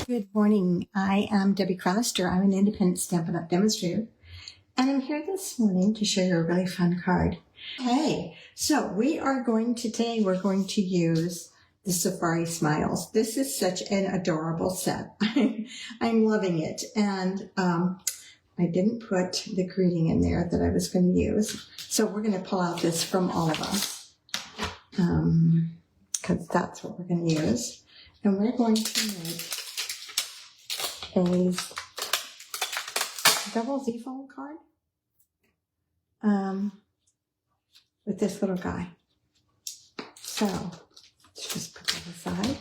Good morning. I am Debbie Cronister. I'm an independent Stampin' Up! Demonstrator, and I'm here this morning to show you a really fun card. Okay, so we're going to use the Safari Smiles. This is such an adorable set. I'm loving it, and I didn't put the greeting in there that I was going to use, so we're going to pull out this From All of Us, because that's what we're going to use, and we're going to make a double Z-fold card with this little guy. So let's just put that aside.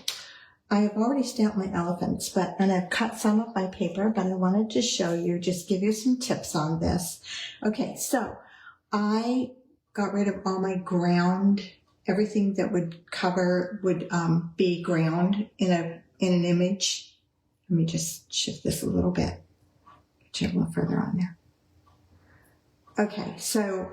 I have already stamped my elephants, and I've cut some of my paper, but I wanted to show you, just give you some tips on this. Okay, so I got rid of all my ground, everything that would be ground in an image. Let me just shift this a little bit, get you a little further on there. Okay, so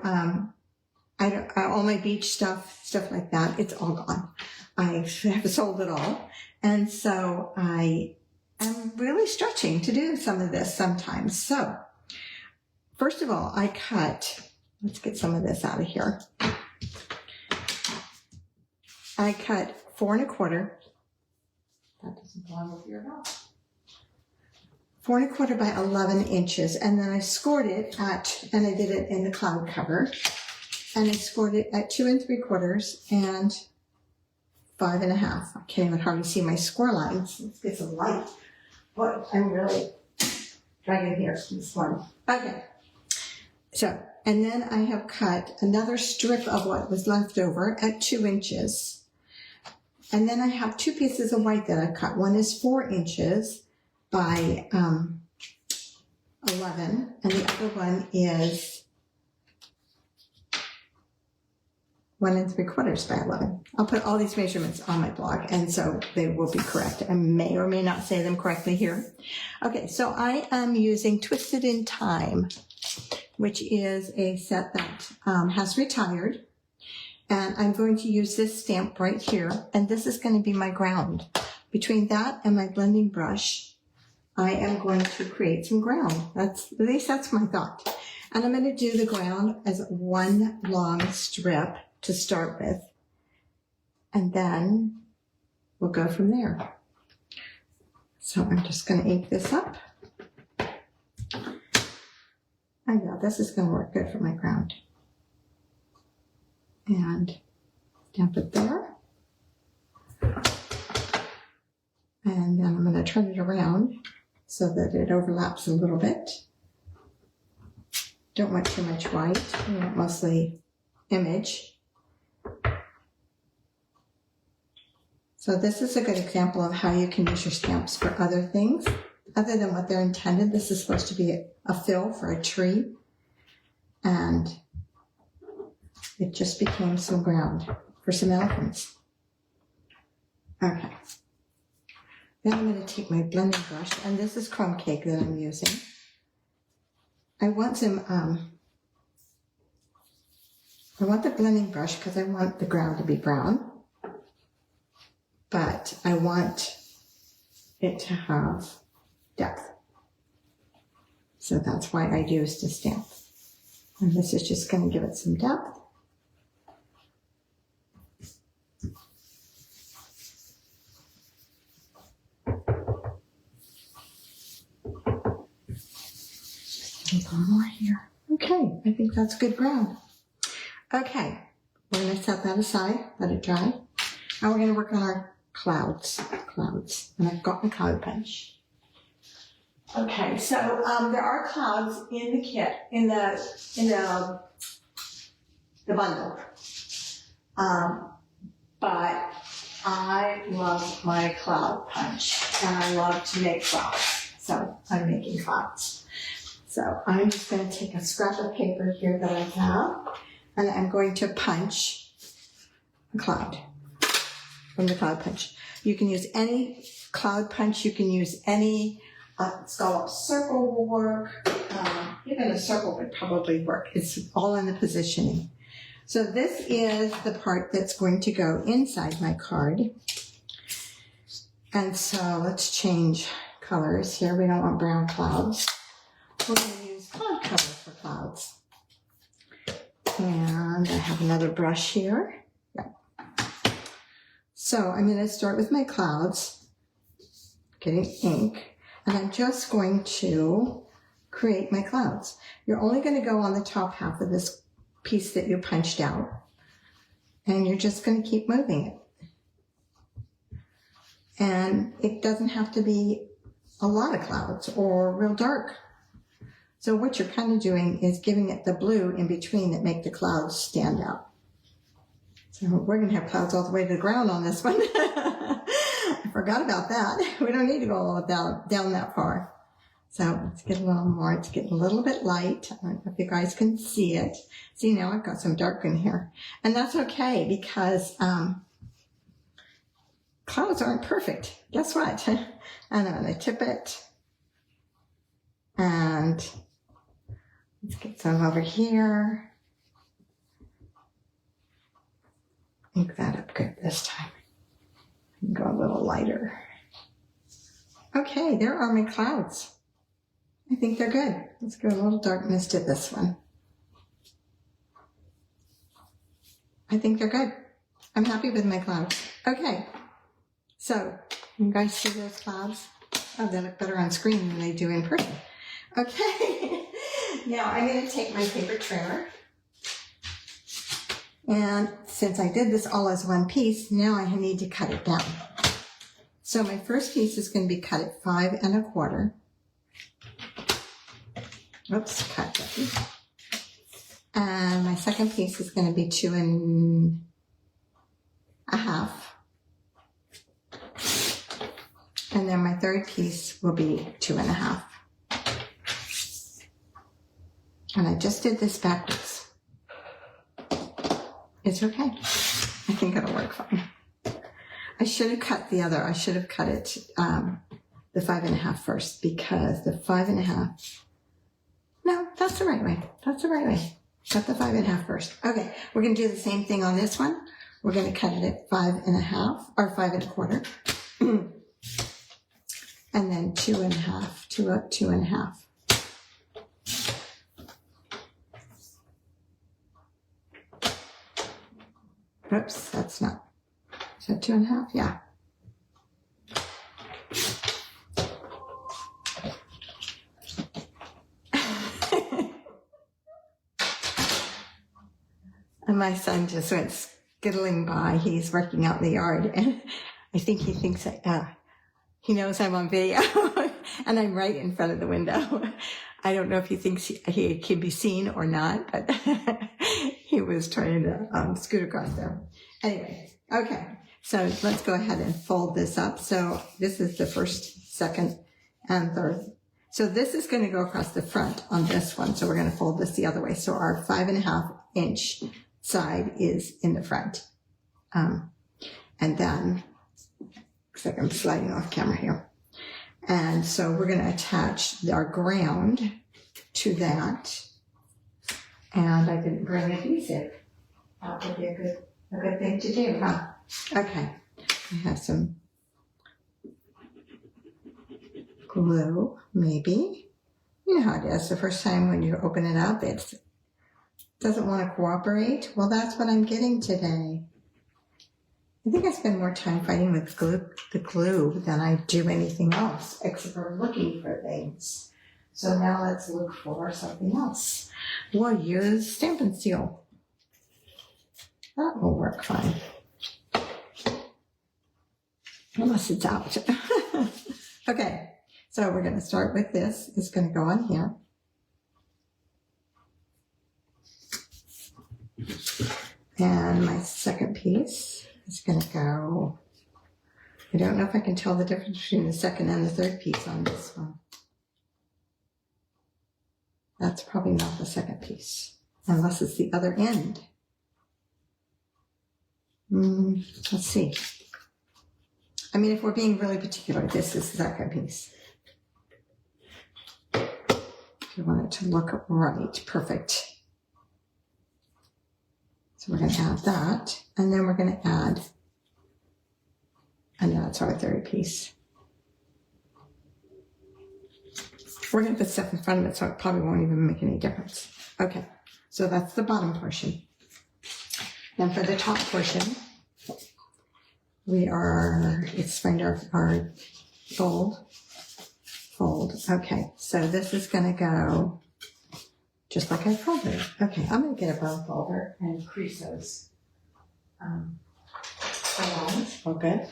all my beach stuff like that, it's all gone. I have sold it all, and so I am really stretching to do some of this sometimes. So first of all, let's get some of this out of here. I cut 4 1/4. That doesn't belong over your mouth. 4 1/4 by 11 inches, and then I scored it and I did it in the cloud cover, and I scored it at 2 3/4 and 5 1/2. I can't even hardly see my score lines. Let's get some light. But I'm really dragging here this one. Okay, so, and then I have cut another strip of what was left over at 2 inches, and then I have 2 pieces of white that I cut. One is 4 inches by 11, and the other one is 1 3/4 by 11. I'll put all these measurements on my blog, and so they will be correct. I may or may not say them correctly here. Okay, so I am using Twisted in Time, which is a set that has retired, and I'm going to use this stamp right here, and this is going to be my ground. Between that and my blending brush, I am going to create some ground. At least that's my thought. And I'm going to do the ground as one long strip to start with. And then we'll go from there. So I'm just going to ink this up. I know this is going to work good for my ground. And stamp it there. And then I'm going to turn it around so that it overlaps a little bit. Don't want too much white. I want mostly image. So this is a good example of how you can use your stamps for other things, other than what they're intended. This is supposed to be a fill for a tree, and it just became some ground for some elephants. Okay. Then I'm going to take my blending brush, and this is Crumb Cake that I'm using. I want the blending brush because I want the ground to be brown, but I want it to have depth. So that's why I used a stamp. And this is just going to give it some depth. A little more here. Okay, I think that's good ground. Okay, we're going to set that aside, let it dry. Now we're going to work on our clouds. And I've got my cloud punch. Okay, so there are clouds in the kit, in the bundle. But I love my cloud punch, and I love to make clouds. So I'm making clouds. So I'm just going to take a scrap of paper here that I have, and I'm going to punch a cloud from the cloud punch. You can use any cloud punch. You can use any scallop circle will work. Even a circle would probably work. It's all in the positioning. So this is the part that's going to go inside my card. And so let's change colors here. We don't want brown clouds. We're going to use cloud color for clouds. And I have another brush here. Yep. So I'm going to start with my clouds, getting ink, and I'm just going to create my clouds. You're only going to go on the top half of this piece that you punched out, and you're just going to keep moving it. And it doesn't have to be a lot of clouds or real dark. So what you're kind of doing is giving it the blue in between that make the clouds stand out. So we're going to have clouds all the way to the ground on this one. I forgot about that. We don't need to go all down that far. So let's get a little more. It's getting a little bit light. I don't know if you guys can see it. See, now I've got some dark in here. And that's okay because clouds aren't perfect. Guess what? And I'm going to tip it. And let's get some over here. Ink that up good this time. Go a little lighter. Okay, there are my clouds. I think they're good. Let's go a little darkness to this one. I think they're good. I'm happy with my clouds. Okay, so you guys see those clouds? Oh, they look better on screen than they do in person. Okay, now I'm going to take my paper trimmer. And since I did this all as one piece, now I need to cut it down. So my first piece is going to be cut at 5 1/4. Oops, cut that. And my second piece is going to be 2 1/2. And then my third piece will be 2 1/2. And I just did this backwards. It's okay. I think it'll work fine. I should have cut the other. I should have cut it the 5 1/2 first, because the 5 1/2. No, that's the right way. That's the right way. Cut the 5 1/2 first. Okay, we're going to do the same thing on this one. We're going to cut it at 5 1/2 or 5 1/4, and then 2 1/2, 2 1/2. Oops, that's not. Is that 2 1/2? Yeah. And my son just went skittling by. He's working out in the yard, and I think he thinks that he knows I'm on video, and I'm right in front of the window. I don't know if he thinks he can be seen or not, but he was trying to scoot across there. Anyway, okay, so let's go ahead and fold this up. So this is the first, second, and third. So this is going to go across the front on this one. So we're going to fold this the other way. So our 5 1/2 inch side is in the front. And then, looks like I'm sliding off camera here. And so we're going to attach our ground to that. And I didn't bring adhesive. That would be a good thing to do, huh? Okay. I have some glue, maybe. You know how it is. The first time when you open it up, it doesn't want to cooperate. Well, that's what I'm getting today. I think I spend more time fighting with the glue than I do anything else, except for looking for things. So now let's look for something else. We'll use Stampin' Seal. That will work fine. Unless it's out. Okay, so we're going to start with this. It's going to go on here. And my second piece is going to go, I don't know if I can tell the difference between the second and the third piece on this one. That's probably not the second piece, unless it's the other end. Let's see. I mean, if we're being really particular, this is the second piece. We want it to look right, perfect. So we're going to add that, and then we're going to add And that's our third piece. We're going to put stuff in front of it, so it probably won't even make any difference. Okay, so that's the bottom portion. Then for the top portion, let's find our fold. Okay, so this is going to go just like I folded it. Okay, I'm going to get a bone folder and crease those along. Oh, good.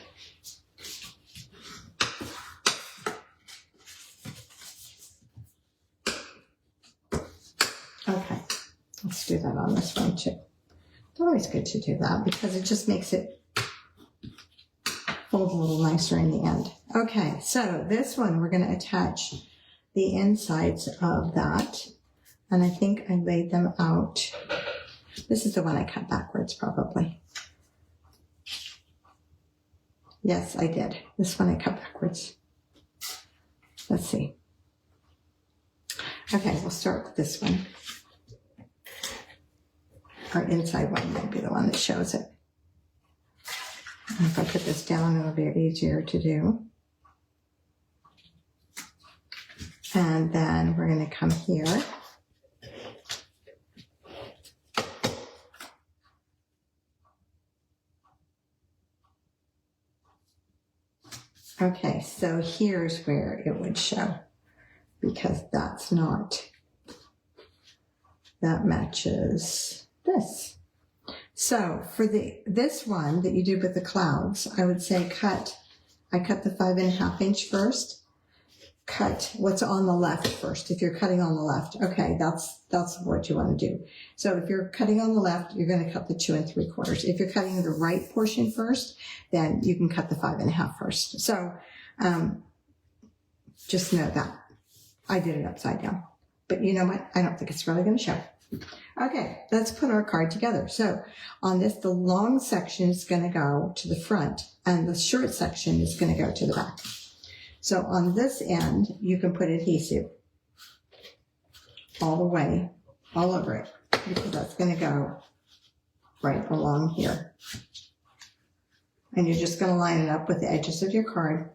Okay, let's do that on this one too. It's always good to do that because it just makes it fold a little nicer in the end. Okay, so this one we're going to attach the insides of that. And I think I laid them out. This is the one I cut backwards probably. Yes, I did. This one I cut backwards. Let's see. Okay, we'll start with this one. Our inside one might be the one that shows it. And if I put this down, it'll be easier to do. And then we're going to come here. Okay, so here's where it would show, because that's not, that matches this. So for this one that you do with the clouds, I would say I cut the 5.5 inch first. Cut what's on the left first. If you're cutting on the left, okay, that's what you want to do. So if you're cutting on the left, you're going to cut the 2 3/4. If you're cutting the right portion first, then you can cut the 5.5 first. So just know that I did it upside down, but you know what? I don't think it's really going to show. Okay, let's put our card together. So on this, the long section is going to go to the front, and the short section is going to go to the back. So on this end, you can put adhesive all the way, all over it, because that's going to go right along here. And you're just going to line it up with the edges of your card,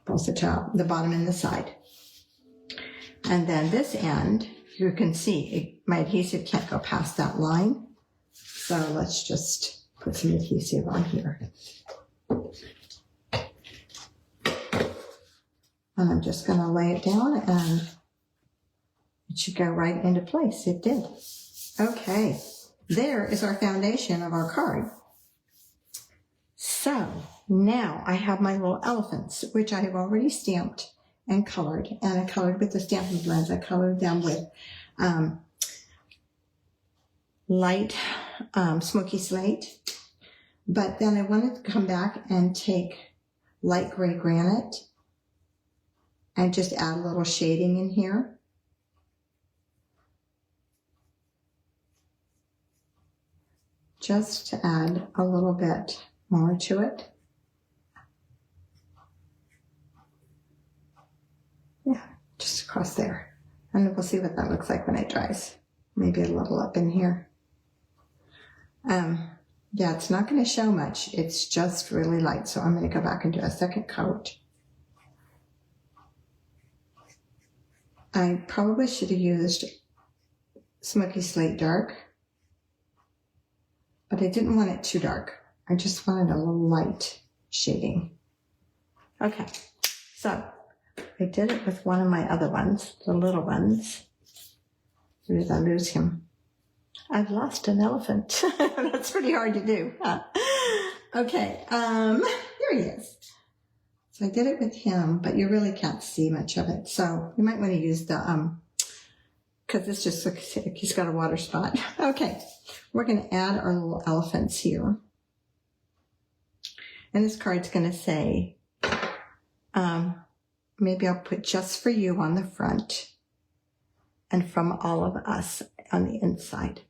both the top, the bottom, and the side. And then this end, you can see my adhesive can't go past that line. So let's just put some adhesive on here. And I'm just going to lay it down and it should go right into place. It did. Okay, there is our foundation of our card. So now I have my little elephants, which I have already stamped and colored. And I colored with the Stampin' Blends. I colored them with light smoky slate. But then I wanted to come back and take light gray granite and just add a little shading in here. Just to add a little bit more to it. Yeah, just across there. And we'll see what that looks like when it dries. Maybe a little up in here. Yeah, it's not going to show much. It's just really light. So I'm going to go back and do a second coat. I probably should have used Smoky Slate Dark, but I didn't want it too dark. I just wanted a little light shading. Okay, so I did it with one of my other ones, the little ones. Where did I lose him? I've lost an elephant. That's pretty hard to do. Huh? Okay, here he is. So I did it with him, but you really can't see much of it. So you might want to use the, because this just looks like he's got a water spot. Okay, we're going to add our little elephants here. And this card's going to say, maybe I'll put just for you on the front and from all of us on the inside.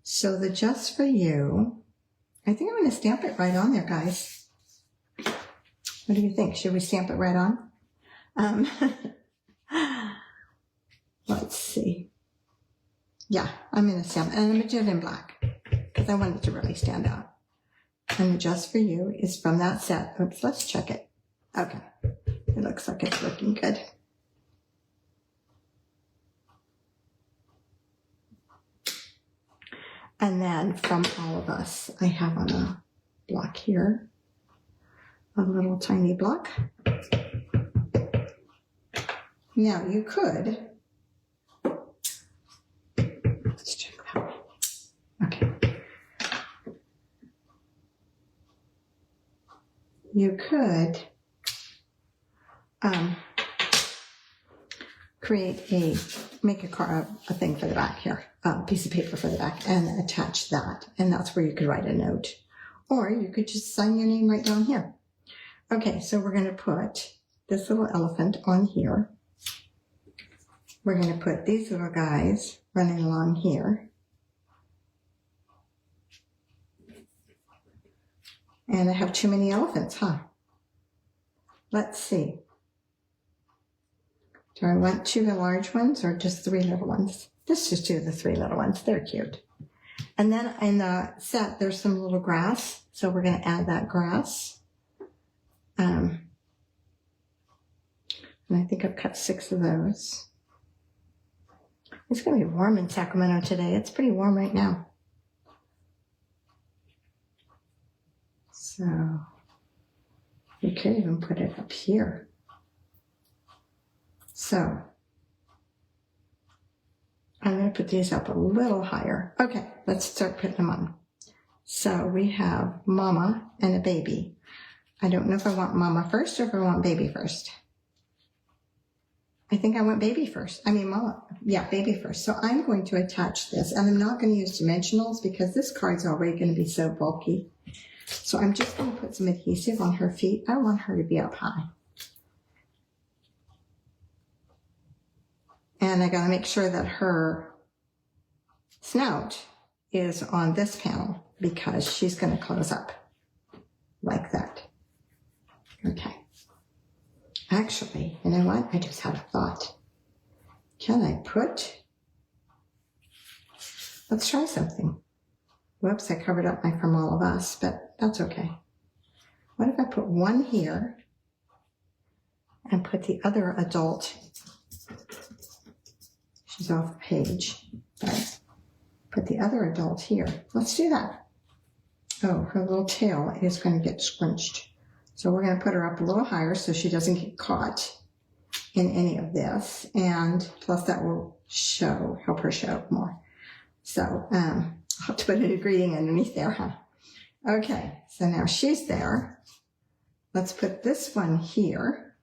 So the just for you, I think I'm going to stamp it right on there, guys. What do you think? Should we stamp it right on? Let's see. Yeah, I'm going to stamp it. And I'm going to do it in black because I want it to really stand out. And Just For You is from that set. Oops, let's check it. Okay, it looks like it's looking good. And then From All of Us, I have on a block here, a little tiny block. Now you could, let's check that. Okay. You could make a thing for the back here, a piece of paper for the back, and attach that. And that's where you could write a note. Or you could just sign your name right down here. Okay, so we're going to put this little elephant on here. We're going to put these little guys running along here. And I have too many elephants, huh? Let's see. Do I want 2 large ones or just 3 little ones? Let's just do the 3 little ones. They're cute. And then in the set, there's some little grass. So we're going to add that grass. And I think I've cut 6 of those. It's going to be warm in Sacramento today. It's pretty warm right now. So you could even put it up here. So I'm going to put these up a little higher. Okay, let's start putting them on. So we have Mama and a baby. I don't know if I want Mama first or if I want baby first. I think I want baby first. I mean, Mama. Yeah, baby first. So I'm going to attach this, and I'm not going to use dimensionals because this card's already going to be so bulky. So I'm just going to put some adhesive on her feet. I want her to be up high. And I got to make sure that her snout is on this panel because she's going to close up like that. Okay. Actually, you know what? I just had a thought. Can I put... Let's try something. Whoops, I covered up my From All of Us, but that's okay. What if I put one here and put the other adult... She's off the page. Right. Put the other adult here. Let's do that. Oh, her little tail is going to get scrunched. So we're going to put her up a little higher so she doesn't get caught in any of this. And plus that will help her show more. So I'll have to put a greeting underneath there, huh? Okay, so now she's there. Let's put this one here.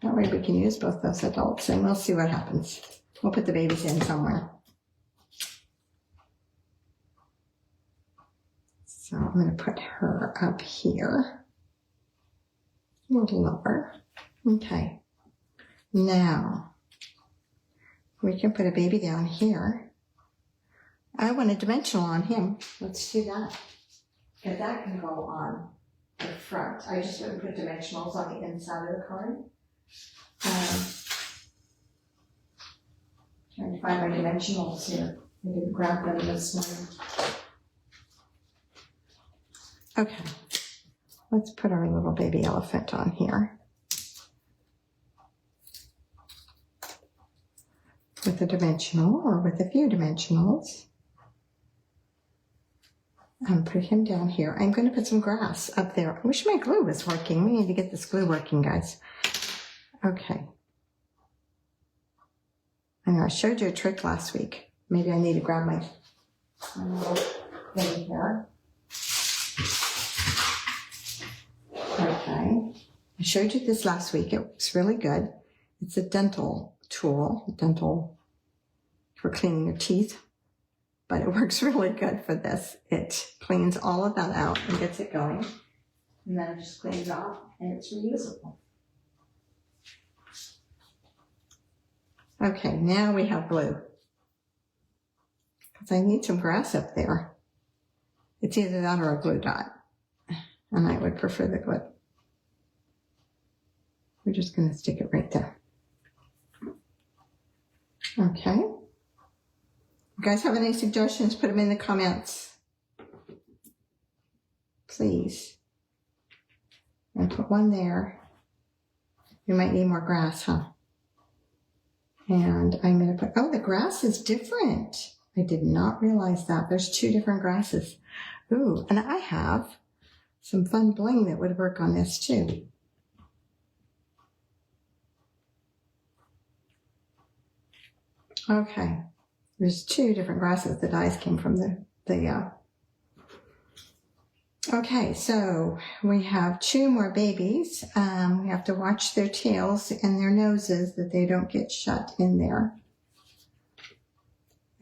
That way we can use both those adults and we'll see what happens. We'll put the babies in somewhere. So I'm going to put her up here. A little lower. Okay. Now, we can put a baby down here. I want a dimensional on him. Let's do that. Because that can go on the front. I just wouldn't put dimensionals on the inside of the card. Trying to find my dimensionals here. I didn't grab them this morning. Okay, let's put our little baby elephant on here with a dimensional or with a few dimensionals. And put him down here. I'm going to put some grass up there. I wish my glue was working. We need to get this glue working, guys. Okay. I know I showed you a trick last week. Maybe I need to grab my little thing here. Okay. I showed you this last week. It works really good. It's a dental tool, for cleaning your teeth. But it works really good for this. It cleans all of that out and gets it going. And then it just cleans off and it's reusable. Okay, now we have glue. Because I need some grass up there. It's either that or a glue dot. And I would prefer the glue. We're just going to stick it right there. Okay. You guys have any suggestions? Put them in the comments. please. And put one there. We might need more grass, huh? And I'm going to put, oh, the grass is different. I did not realize that. There's 2 different grasses. Ooh, and I have some fun bling that would work on this too. Okay, there's 2 different grasses. The dyes came from Okay, so we have 2 more babies. We have to watch their tails and their noses that they don't get shut in there.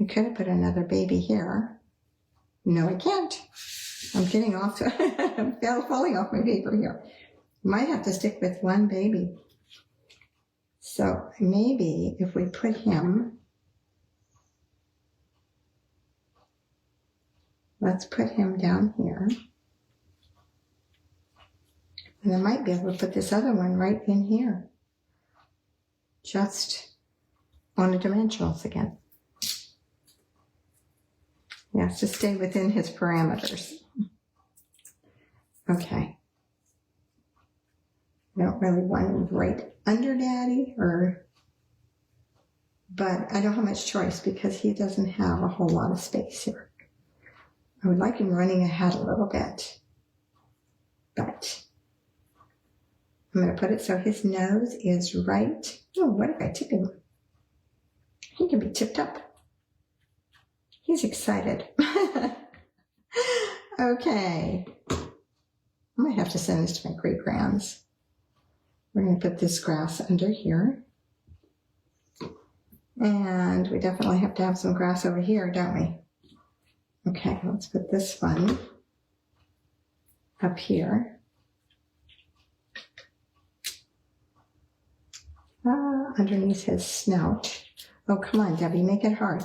I could have put another baby here. No, I can't. I'm getting off, I'm falling off my paper here. Might have to stick with 1 baby. So maybe if we put him, let's put him down here. And I might be able to put this other one right in here. Just on the dimensionals again. Yes, to stay within his parameters. Okay. I don't really want him right under Daddy, but I don't have much choice because he doesn't have a whole lot of space here. I would like him running ahead a little bit, but I'm going to put it so his nose is right. Oh, what if I tip him? He can be tipped up. He's excited. Okay. I might have to send this to my great-grands. We're going to put this grass under here. And we definitely have to have some grass over here, don't we? Okay, let's put this one up here. Underneath his snout. Oh, come on, Debbie, make it hard.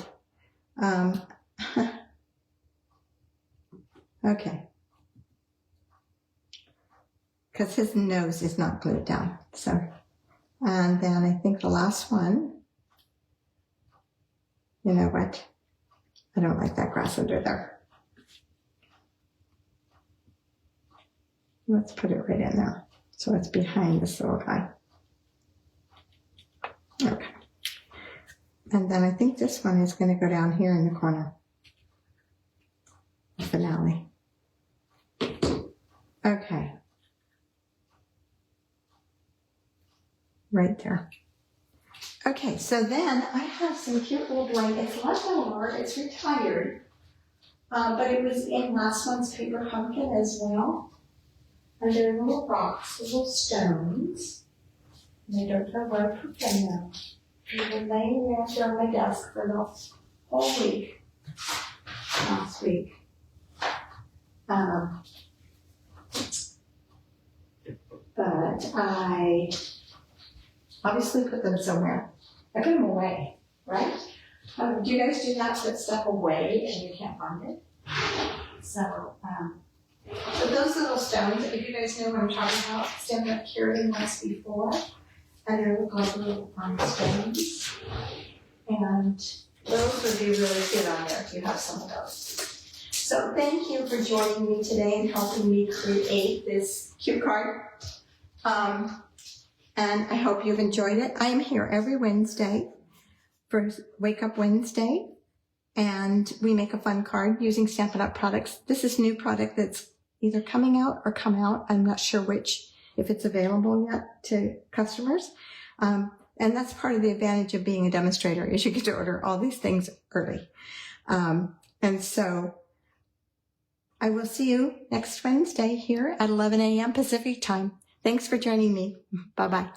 Okay. Because his nose is not glued down. So, and then I think the last one, you know what? I don't like that grass under there. Let's put it right in there. So it's behind this little guy. Okay. And then I think this one is going to go down here in the corner. The finale. Okay. Right there. Okay, so then I have some cute little bling. It's left over, it's retired, but it was in last month's paper pumpkin as well. And they're little rocks, little stones. And I don't know where to put them now. They've been laying around here on my desk for the whole week, last week. But I obviously put them somewhere. I put them away, right? Do you guys do that? Put stuff away and you can't find it? So those little stones, if you guys know what I'm talking about, stand up cured once before. And they're like little stones. And those would be really good on there if you have some of those. So thank you for joining me today and helping me create this cute card. And I hope you've enjoyed it. I am here every Wednesday for Wake Up Wednesday. And we make a fun card using Stampin' Up! Products. This is new product that's either coming out or come out. I'm not sure which, if it's available yet to customers. And that's part of the advantage of being a demonstrator is you get to order all these things early. And so I will see you next Wednesday here at 11 a.m. Pacific time. Thanks for joining me. Bye-bye.